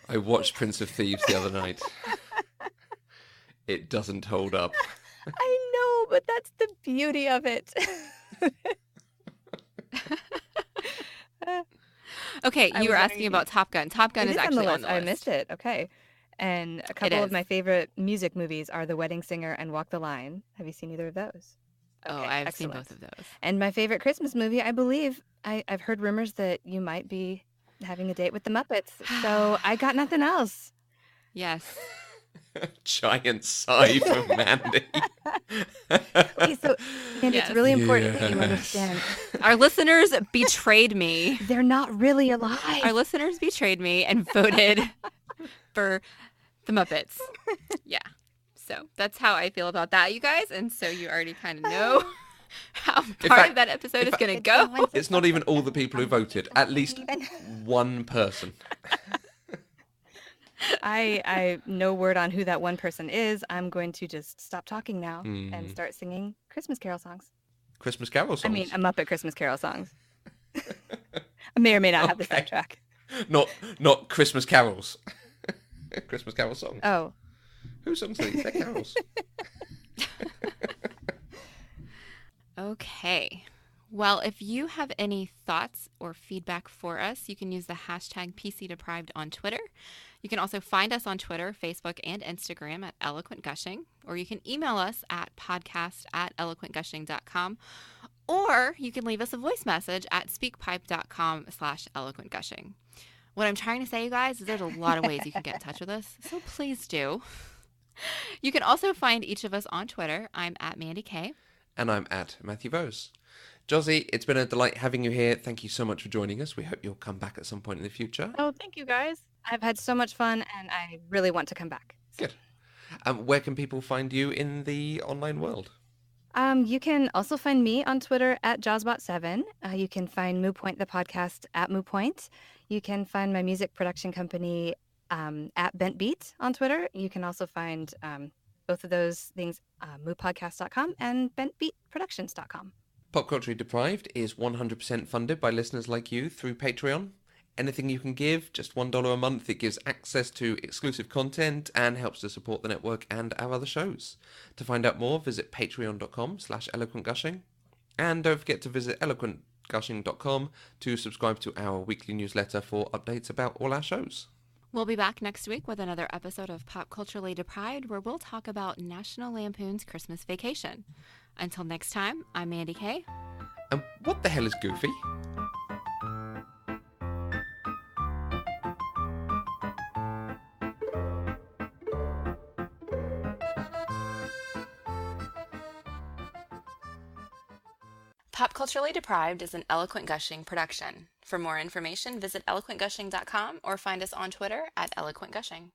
I watched Prince of Thieves the other night. It doesn't hold up. I know, but that's the beauty of it. Okay, you were asking about Top Gun. Top Gun is actually on the list. I missed it. Okay. And a couple of my favorite music movies are The Wedding Singer and Walk the Line. Have you seen either of those? Okay, I've seen both of those. And my favorite Christmas movie, I believe, I've heard rumors that you might be having a date with the Muppets. So I got nothing else. Yes. Giant sigh from Mandy. Okay, so Mandy, it's really important that you understand. Our listeners betrayed me. They're not really alive. Our listeners betrayed me and voted for the Muppets. Yeah. So that's how I feel about that, you guys. And so you already kind of know how part of that episode is going to go. It's not even all the people who voted. At least one person. I no word on who that one person is. I'm going to just stop talking now and start singing Christmas Carol songs. Christmas Carol songs? I mean, a Muppet Christmas Carol songs. I may or may not have the soundtrack. Not Christmas carols. Christmas Carol songs. Oh. Who songs these? They're carols. Okay. Well, if you have any thoughts or feedback for us, you can use the hashtag PCDeprived on Twitter. You can also find us on Twitter, Facebook, and Instagram at Eloquent Gushing, or you can email us at podcast@eloquentgushing.com, or you can leave us a voice message at speakpipe.com/eloquentgushing. What I'm trying to say, you guys, is there's a lot of ways you can get in touch with us, so please do. You can also find each of us on Twitter. I'm at Mandy K. And I'm at Matthew Vose. Josie, it's been a delight having you here. Thank you so much for joining us. We hope you'll come back at some point in the future. Oh, thank you, guys. I've had so much fun, and I really want to come back. Good. Where can people find you in the online world? You can also find me on Twitter at JawsBot7. You can find Moo Point, the podcast, at Moo Point. You can find my music production company at Bent Beat on Twitter. You can also find both of those things, moopodcast.com and bentbeatproductions.com. Pop Culturally Deprived is 100% funded by listeners like you through Patreon. Anything you can give, just $1 a month, it gives access to exclusive content and helps to support the network and our other shows. To find out more, visit patreon.com/eloquentgushing. And don't forget to visit eloquentgushing.com to subscribe to our weekly newsletter for updates about all our shows. We'll be back next week with another episode of Pop Culturally Deprived, where we'll talk about National Lampoon's Christmas Vacation. Until next time, I'm Mandy Kay. And what the hell is Goofy? Pop Culturally Deprived is an Eloquent Gushing production. For more information, visit eloquentgushing.com or find us on Twitter at eloquentgushing.